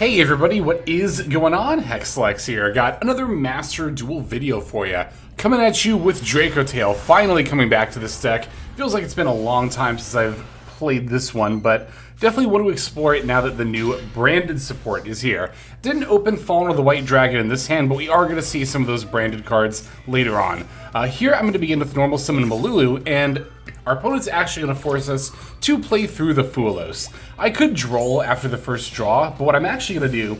Hey everybody, what is going on? Hexlex here. Got another Master Duel video for you. Coming at you with Dracotail, finally coming back to this deck. Feels like it's been a long time since I've played this one, but definitely want to explore it now that the new branded support is here. Didn't open Fallen of the White Dragon in this hand, but we are going to see some of those branded cards later on. Here I'm going to begin with normal summon Malulu, and our opponent's actually going to force us to play through the Fuwalos. I could droll after the first draw, but what I'm actually going to do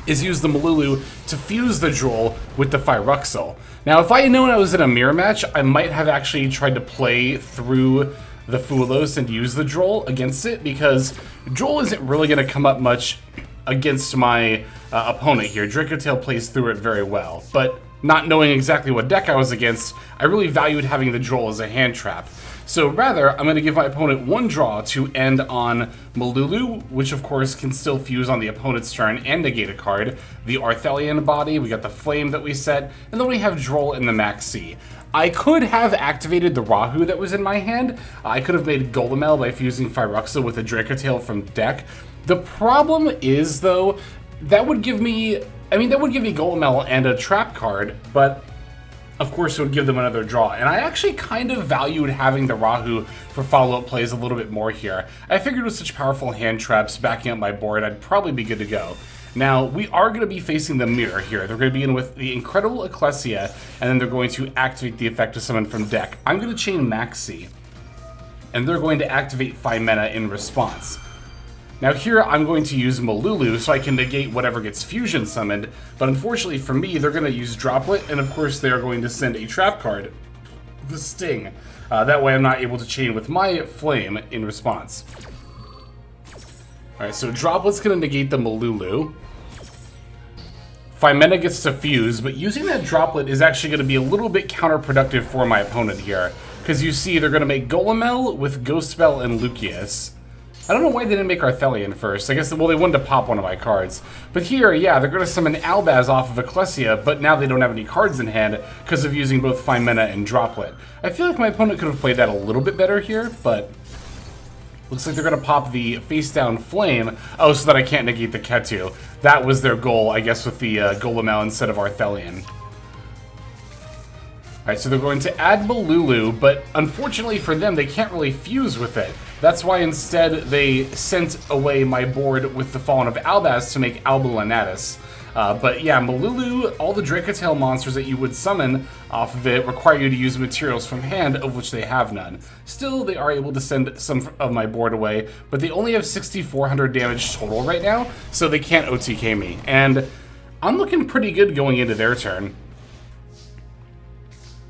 is use the Malulu to fuse the droll with the Phyruxal. Now, if I had known I was in a mirror match, I might have actually tried to play through the Fuwalos and use the droll against it, because droll isn't really going to come up much against my opponent here. Dracotail plays through it very well, but not knowing exactly what deck I was against, I really valued having the droll as a hand trap. So rather, I'm going to give my opponent one draw to end on Malulu, which of course can still fuse on the opponent's turn and negate a card. The Arthalion body, we got the Flame that we set, and then we have Droll in the Maxi. I could have activated the Rahu that was in my hand. I could have made Golemel by fusing Phyruxal with a Dracotail from deck. The problem is, though, that would give me Golemel and a trap card, but of course it would give them another draw. And I actually kind of valued having the Rahu for follow-up plays a little bit more here. I figured with such powerful hand traps backing up my board, I'd probably be good to go. Now, we are going to be facing the mirror here. They're going to begin with the incredible Ecclesia, and then they're going to activate the effect to summon from deck. I'm going to chain Maxi, and they're going to activate Phimena in response. Now here, I'm going to use Malulu so I can negate whatever gets fusion summoned, but unfortunately for me, they're going to use Droplet, and of course they are going to send a trap card, the Sting. That way I'm not able to chain with my Flame in response. Alright, so Droplet's going to negate the Malulu. Phimena gets to fuse, but using that Droplet is actually going to be a little bit counterproductive for my opponent here, because you see they're going to make Golemel with Ghost Spell and Lucius. I don't know why they didn't make Arthalion first. I guess, well, they wanted to pop one of my cards. But here, yeah, they're going to summon Albaz off of Ecclesia, but now they don't have any cards in hand because of using both Phimena and Droplet. I feel like my opponent could have played that a little bit better here, but looks like they're going to pop the face-down Flame. Oh, so that I can't negate the Ketu. That was their goal, I guess, with the Golemel instead of Arthalion. Alright, so they're going to add Malulu, but unfortunately for them, they can't really fuse with it. That's why instead they sent away my board with the Fallen of Albaz to make Albulanatus. But yeah, Malulu, all the Dracotail monsters that you would summon off of it require you to use materials from hand, of which they have none. Still, they are able to send some of my board away, but they only have 6,400 damage total right now, so they can't OTK me. And I'm looking pretty good going into their turn.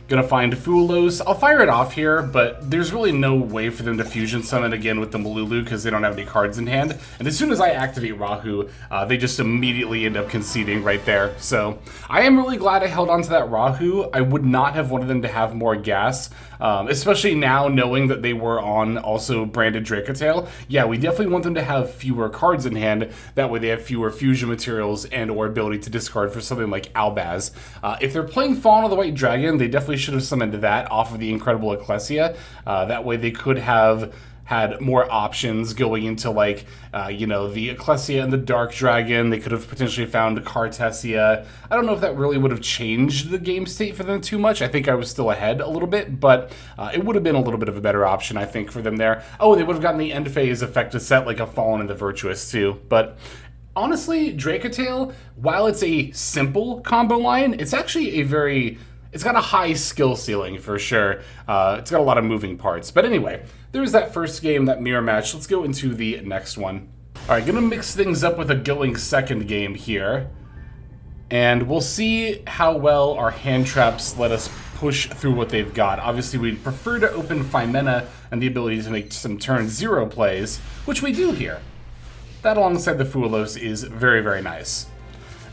Gonna find Fuwalos. I'll fire it off here, but there's really no way for them to fusion summon again with the Malulu because they don't have any cards in hand. And as soon as I activate Rahu, they just immediately end up conceding right there. So I am really glad I held on to that Rahu. I would not have wanted them to have more gas, especially now knowing that they were on also branded Dracotail. Yeah, we definitely want them to have fewer cards in hand. That way they have fewer fusion materials and or ability to discard for something like Albaz. If they're playing Fallen of the White Dragon, they definitely should have summoned that off of the incredible Ecclesia. That way they could have had more options going into, like, the Ecclesia and the Dark Dragon. They could have potentially found Cartessia. I don't know if that really would have changed the game state for them too much. I think I was still ahead a little bit, but it would have been a little bit of a better option, I think, for them there. Oh, they would have gotten the end phase effect to set, like, a Fallen and the Virtuous, too. But honestly, Dracotail, while it's a simple combo line, it's actually it's got a high skill ceiling for sure. It's got a lot of moving parts. But anyway, there's that first game, that mirror match. Let's go into the next one. All right, gonna mix things up with a going second game here. And we'll see how well our hand traps let us push through what they've got. Obviously, we'd prefer to open Phimena and the ability to make some turn 0 plays, which we do here. That alongside the Fuwalos is very, very nice.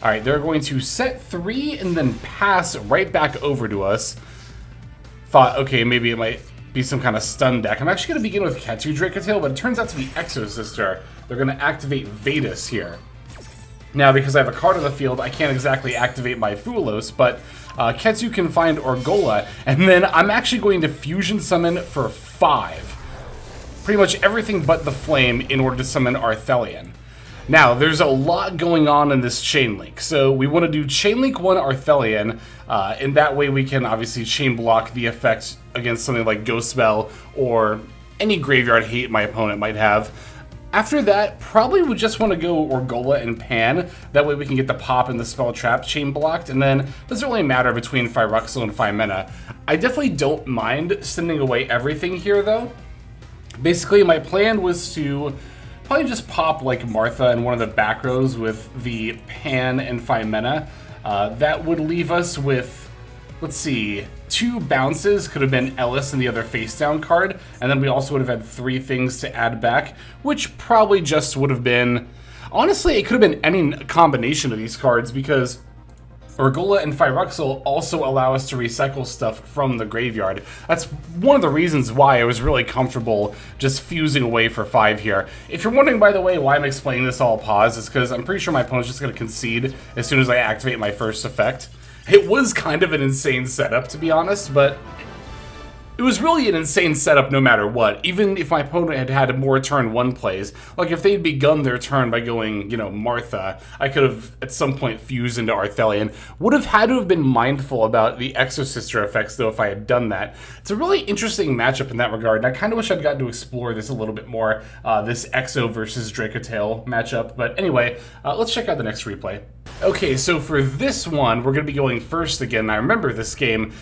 Alright, they're going to set 3 and then pass right back over to us. Thought, okay, maybe it might be some kind of stun deck. I'm actually going to begin with Ketu Dracotail, but it turns out to be Exosister. They're going to activate VODS here. Now, because I have a card on the field, I can't exactly activate my Fuwalos, but Ketu can find Orgola, and then I'm actually going to fusion summon for 5. Pretty much everything but the Flame in order to summon Arthalion. Now, there's a lot going on in this chain link. So we want to do chain link 1 Arthalion, and that way we can obviously chain block the effect against something like Ghost Spell or any graveyard hate my opponent might have. After that, probably would just want to go Orgola and Pan. That way we can get the pop and the spell trap chain blocked, and then it doesn't really matter between Phyrexial and Phymena. I definitely don't mind sending away everything here, though. Basically, my plan was to probably just pop like Martha in one of the back rows with the Pan and Phymena. That would leave us with, let's see, 2 bounces, could have been Ellis and the other face down card, and then we also would have had 3 things to add back, which probably just would have been, honestly, it could have been any combination of these cards, because Orgola and Phyrexial also allow us to recycle stuff from the graveyard. That's one of the reasons why I was really comfortable just fusing away for 5 here. If you're wondering, by the way, why I'm explaining this all pause, it's because I'm pretty sure my opponent's just going to concede as soon as I activate my first effect. It was kind of an insane setup, to be honest, but it was really an insane setup no matter what. Even if my opponent had had more turn 1 plays, like if they'd begun their turn by going, you know, Martha, I could have at some point fused into Arthalion. Would have had to have been mindful about the Exosister effects, though, if I had done that. It's a really interesting matchup in that regard, and I kind of wish I'd gotten to explore this a little bit more, this Exo versus Dracotail matchup. But anyway, let's check out the next replay. Okay, so for this one, we're going to be going first again. I remember this game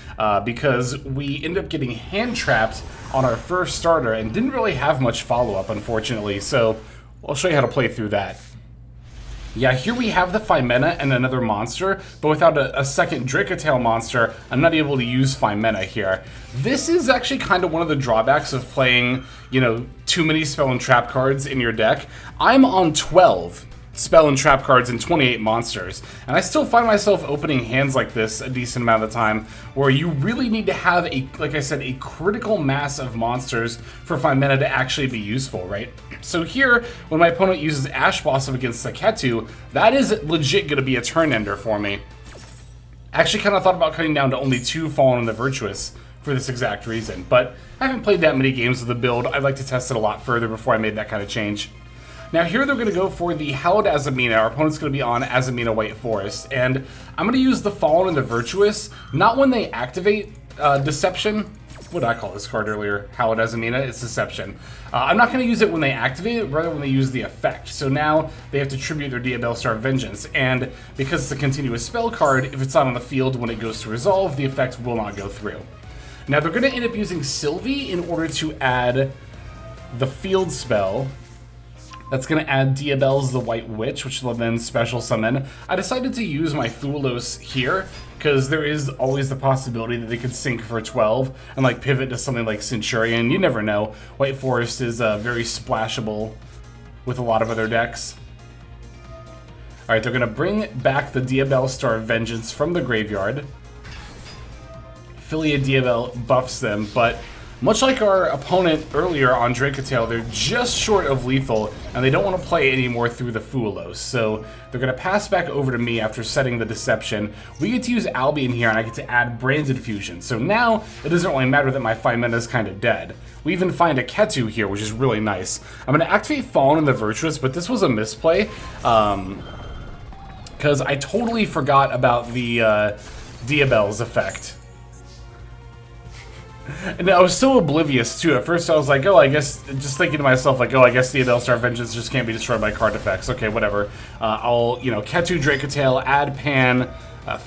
because we ended up getting hand-trapped on our first starter and didn't really have much follow-up, unfortunately, so I'll show you how to play through that. Yeah, here we have the Phymena and another monster, but without a second Dracotail monster, I'm not able to use Phymena here. This is actually kind of one of the drawbacks of playing, you know, too many spell and trap cards in your deck. I'm on 12 spell and trap cards and 28 monsters, and I still find myself opening hands like this a decent amount of the time, where you really need to have a, like I said, a critical mass of monsters for Phymena to actually be useful, right? So here, when my opponent uses Ash Blossom against Saketu, that is legit going to be a turn ender for me. I actually kind of thought about cutting down to only 2 Fallen and the Virtuous for this exact reason, but I haven't played that many games with the build. I'd like to test it a lot further before I made that kind of change. Now here they're going to go for the Hallowed Azamina. Our opponent's going to be on Azamina White Forest, and I'm going to use the Fallen and the Virtuous, not when they activate Deception. What did I call this card earlier? Hallowed Azamina? It's Deception. I'm not going to use it when they activate it, rather when they use the effect. So now they have to tribute their Diabell Star Vengeance, and because it's a continuous spell card, if it's not on the field when it goes to resolve, the effect will not go through. Now they're going to end up using Sylvie in order to add the field spell. That's going to add Diabell's the White Witch, which will then special summon. I decided to use my Fuwalos here, because there is always the possibility that they could sync for 12 and like pivot to something like Centurion. You never know. White Forest is very splashable with a lot of other decks. Alright, they're going to bring back the Diabell Star Vengeance from the graveyard. Philia Diabell buffs them, but much like our opponent earlier on Dracotail, they're just short of lethal, and they don't want to play anymore through the Fuwalos. So they're going to pass back over to me after setting the Deception. We get to use Albion here, and I get to add Branded Fusion. So now it doesn't really matter that my Phymena is kind of dead. We even find a Ketu here, which is really nice. I'm going to activate Fallen and the Virtuous, but this was a misplay, because I totally forgot about the Diabell's effect. And I was so oblivious, too. At first I was like, oh, I guess, just thinking to myself, like, oh, I guess the Diabell Star Vengeance just can't be destroyed by card effects. Okay, whatever. I'll, you know, Ketu Dracotail, add Pan,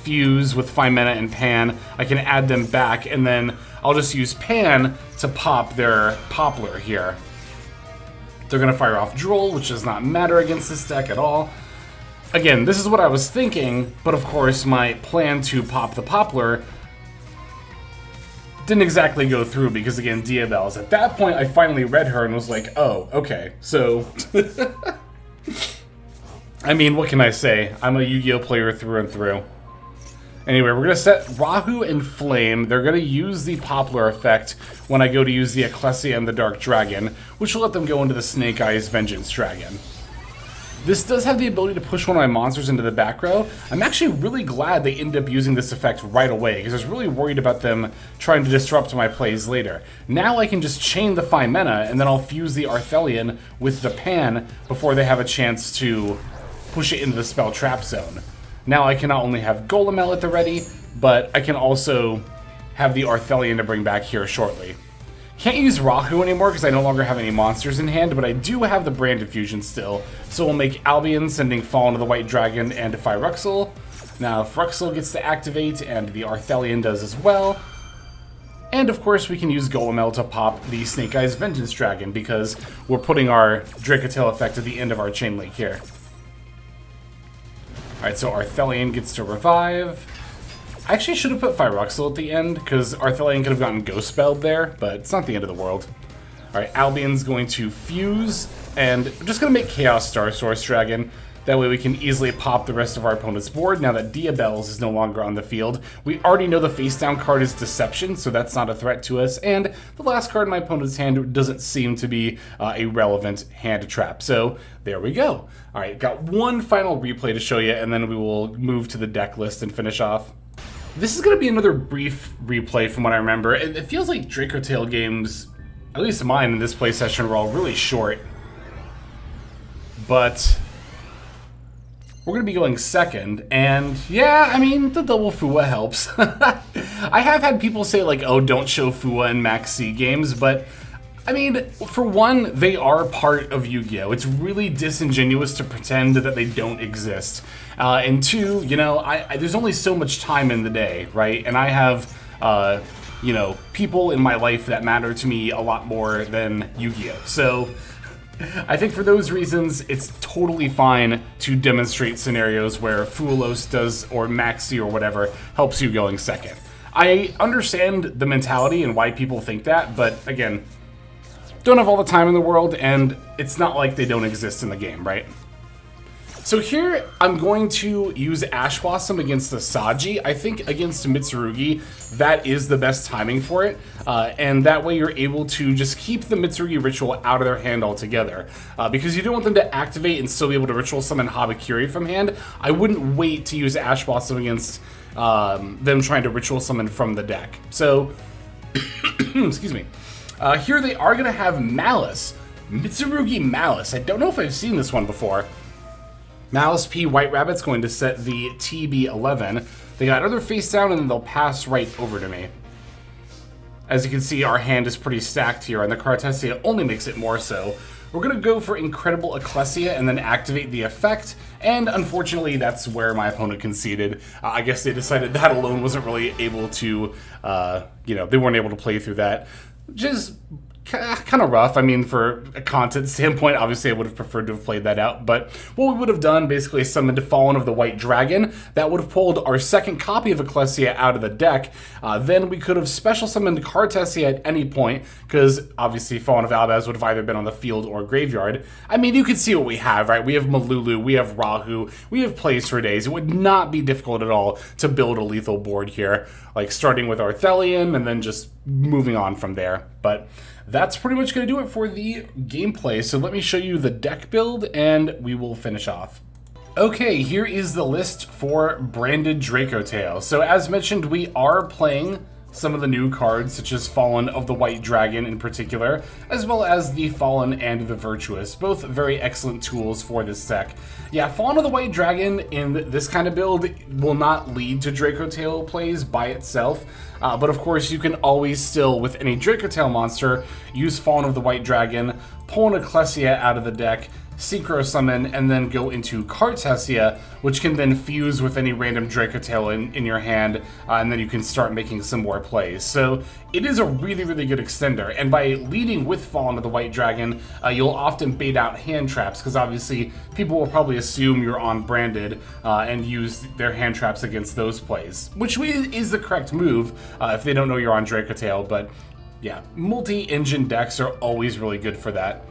fuse with Phymena and Pan. I can add them back, and then I'll just use Pan to pop their Poplar here. They're going to fire off Droll, which does not matter against this deck at all. Again, this is what I was thinking, but of course my plan to pop the Poplar didn't exactly go through because, again, Diabell's. At that point, I finally read her and was like, oh, okay, so... I mean, what can I say? I'm a Yu-Gi-Oh! Player through and through. Anyway, we're going to set Rahu and Flame. They're going to use the Poplar effect when I go to use the Ecclesia and the Dark Dragon, which will let them go into the Snake Eyes Vengeance Dragon. This does have the ability to push one of my monsters into the back row. I'm actually really glad they ended up using this effect right away, because I was really worried about them trying to disrupt my plays later. Now I can just chain the Femena, and then I'll fuse the Arthalion with the Pan before they have a chance to push it into the spell trap zone. Now I can not only have Golemel at the ready, but I can also have the Arthalion to bring back here shortly. Can't use Rahu anymore because I no longer have any monsters in hand, but I do have the Brand Infusion still. So we'll make Albion, sending Fallen of the White Dragon and Phyruxel. Now Phyruxel gets to activate, and the Arthalion does as well. And of course we can use Golemel to pop the Snake Eyes Vengeance Dragon, because we're putting our Dracotail effect at the end of our chain link here. Alright, so Arthalion gets to revive. I actually should have put Phyruxel at the end, because Arthalion could have gotten Ghost Spelled there, but it's not the end of the world. Alright, Albion's going to fuse, and I'm just going to make Chaos Star Source Dragon. That way we can easily pop the rest of our opponent's board now that Diabells is no longer on the field. We already know the face down card is Deception, so that's not a threat to us, and the last card in my opponent's hand doesn't seem to be a relevant hand trap. So there we go. Alright, got one final replay to show you, and then we will move to the deck list and finish off. This is going to be another brief replay from what I remember. It feels like Dracotail games, at least mine in this play session, were all really short. But we're going to be going second, and yeah, I mean, the double Fuwa helps. I have had people say like, oh, don't show Fuwa in Max C games, but I mean, for one, they are part of Yu-Gi-Oh! It's really disingenuous to pretend that they don't exist. And two, you know, there's only so much time in the day, right? And I have, you know, people in my life that matter to me a lot more than Yu-Gi-Oh! So I think for those reasons, it's totally fine to demonstrate scenarios where Fuwalos does, or Maxi or whatever, helps you going second. I understand the mentality and why people think that, but again, don't have all the time in the world, and it's not like they don't exist in the game, right? So here, I'm going to use Ash Blossom against the Saji. I think against Mitsurugi, that is the best timing for it, and that way you're able to just keep the Mitsurugi ritual out of their hand altogether, because you don't want them to activate and still be able to ritual summon Habakiri from hand. I wouldn't wait to use Ash Blossom against them trying to ritual summon from the deck. So, excuse me. Here they are going to have Maliss. Mitsurugi Maliss. I don't know if I've seen this one before. Maliss P White Rabbit's going to set the TB11. They got another face down, and then they'll pass right over to me. As you can see, our hand is pretty stacked here, and the Cartesia only makes it more so. We're going to go for Incredible Ecclesia and then activate the effect, and unfortunately that's where my opponent conceded. I guess they decided that alone wasn't really able to, you know, they weren't able to play through that. Which is kind of rough. I mean, for a content standpoint, obviously I would have preferred to have played that out, but what we would have done, basically summoned Fallen of the White Dragon. That would have pulled our second copy of Ecclesia out of the deck. Then we could have special summoned Cartesia at any point, because obviously Fallen of Albaz would have either been on the field or graveyard. I mean, you can see what we have, right? We have Malulu, we have Rahu, we have plays for days. It would not be difficult at all to build a lethal board here, like starting with Arthalion and then just moving on from there. But that's pretty much going to do it for the gameplay. So let me show you the deck build and we will finish off. Okay, here is the list for branded Dracotail. So as mentioned, we are playing some of the new cards, such as Fallen of the White Dragon in particular, as well as the Fallen and the Virtuous, both very excellent tools for this deck. Yeah, Fallen of the White Dragon in this kind of build will not lead to Dracotail plays by itself, but of course you can always still, with any Dracotail monster, use Fallen of the White Dragon, pull an Ecclesia out of the deck, Synchro Summon, and then go into Cartesia, which can then fuse with any random Dracotail in your hand, and then you can start making some more plays. So it is a really, really good extender, and by leading with Fallen of the White Dragon, you'll often bait out hand traps, because obviously people will probably assume you're on branded and use their hand traps against those plays, which is the correct move if they don't know you're on Dracotail, but yeah, multi-engine decks are always really good for that.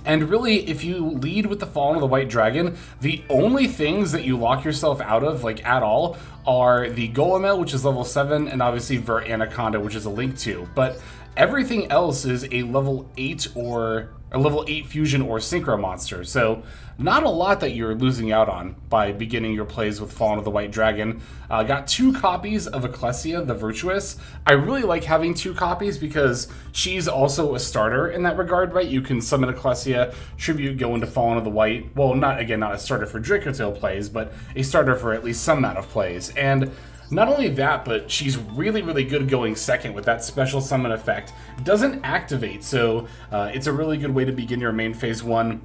And really, if you lead with the Fallen of the White Dragon, the only things that you lock yourself out of, like at all, are the Golemel, which is level 7, and obviously Vert Anaconda, which is a Link 2. But everything else is a level 8 or a level 8 fusion or synchro monster. So not a lot that you're losing out on by beginning your plays with Fallen of the White Dragon. Got 2 copies of Ecclesia, the Virtuous. I really like having 2 copies because she's also a starter in that regard, right? You can summon Ecclesia, tribute, go into Fallen of the White. Well, not a starter for Dracotail plays, but a starter for at least some amount of plays. And not only that, but she's really, really good going second with that special summon effect. Doesn't activate, so it's a really good way to begin your main phase 1.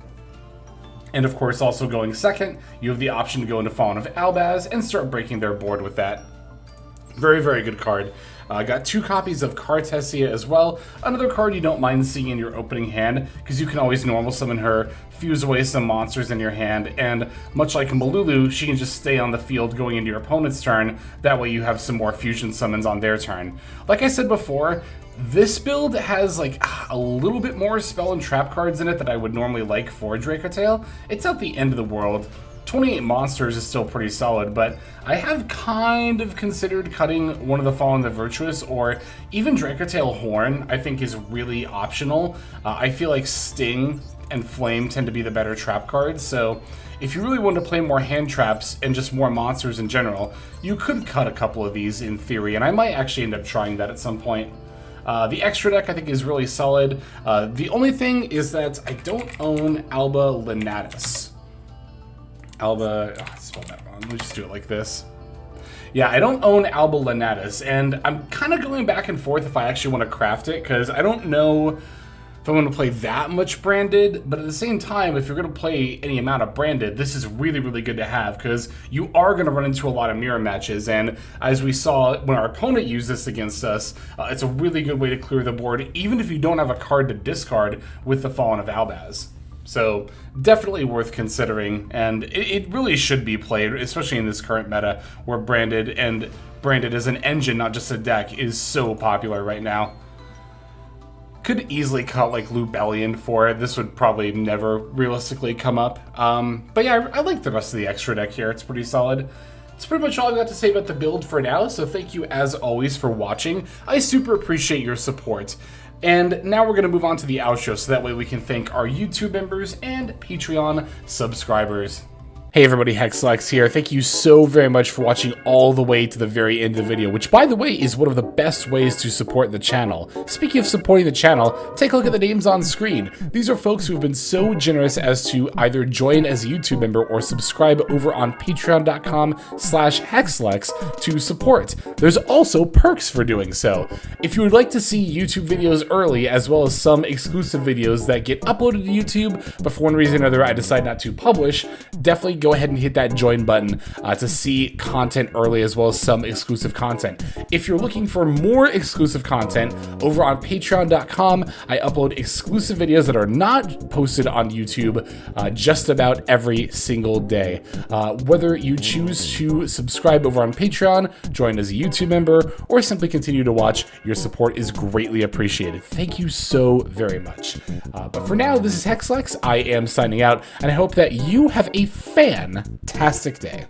And of course, also going second, you have the option to go into Fallen of Albaz and start breaking their board with that. Very, very good card. Got 2 copies of Cartessia as well. Another card you don't mind seeing in your opening hand, because you can always normal summon her, fuse away some monsters in your hand, and much like Malulu, she can just stay on the field going into your opponent's turn. That way you have some more fusion summons on their turn. Like I said before, this build has like a little bit more spell and trap cards in it that I would normally like for Dracotail. It's not the end of the world. 28 monsters is still pretty solid, but I have kind of considered cutting one of the Fallen the Virtuous, or even Dracotail Horn I think is really optional. I feel like Sting and Flame tend to be the better trap cards, so if you really want to play more hand traps and just more monsters in general, you could cut a couple of these in theory, and I might actually end up trying that at some point. The extra deck I think is really solid. The only thing is that I don't own Alba Lenatus. Alba, oh, I spelled that wrong. Let me just do it like this. Yeah, I don't own Alba Lenatus, and I'm kind of going back and forth if I actually want to craft it, because I don't know if I'm going to play that much branded, but at the same time, if you're going to play any amount of branded, this is really, really good to have, because you are going to run into a lot of mirror matches, and as we saw when our opponent used this against us, it's a really good way to clear the board, even if you don't have a card to discard with the Fallen of Albaz. So definitely worth considering, and it really should be played, especially in this current meta where branded as an engine, not just a deck, is so popular right now. Could easily cut like Lubellion for it. This would probably never realistically come up. But yeah, I like the rest of the extra deck here. It's pretty solid. That's pretty much all I've got to say about the build for now, so thank you as always for watching. I super appreciate your support. And now we're going to move on to the outro, so that way we can thank our YouTube members and Patreon subscribers. Hey everybody, Hexlex here. Thank you so very much for watching all the way to the very end of the video, which by the way is one of the best ways to support the channel. Speaking of supporting the channel, take a look at the names on screen. These are folks who have been so generous as to either join as a YouTube member or subscribe over on patreon.com/Hexlex to support. There's also perks for doing so. If you would like to see YouTube videos early, as well as some exclusive videos that get uploaded to YouTube, but for one reason or another I decide not to publish, definitely go ahead and hit that join button to see content early, as well as some exclusive content. If you're looking for more exclusive content, over on patreon.com, I upload exclusive videos that are not posted on YouTube just about every single day. Whether you choose to subscribe over on Patreon, join as a YouTube member, or simply continue to watch, your support is greatly appreciated. Thank you so very much. But for now, this is Hexlex. I am signing out, and I hope that you have a fantastic day.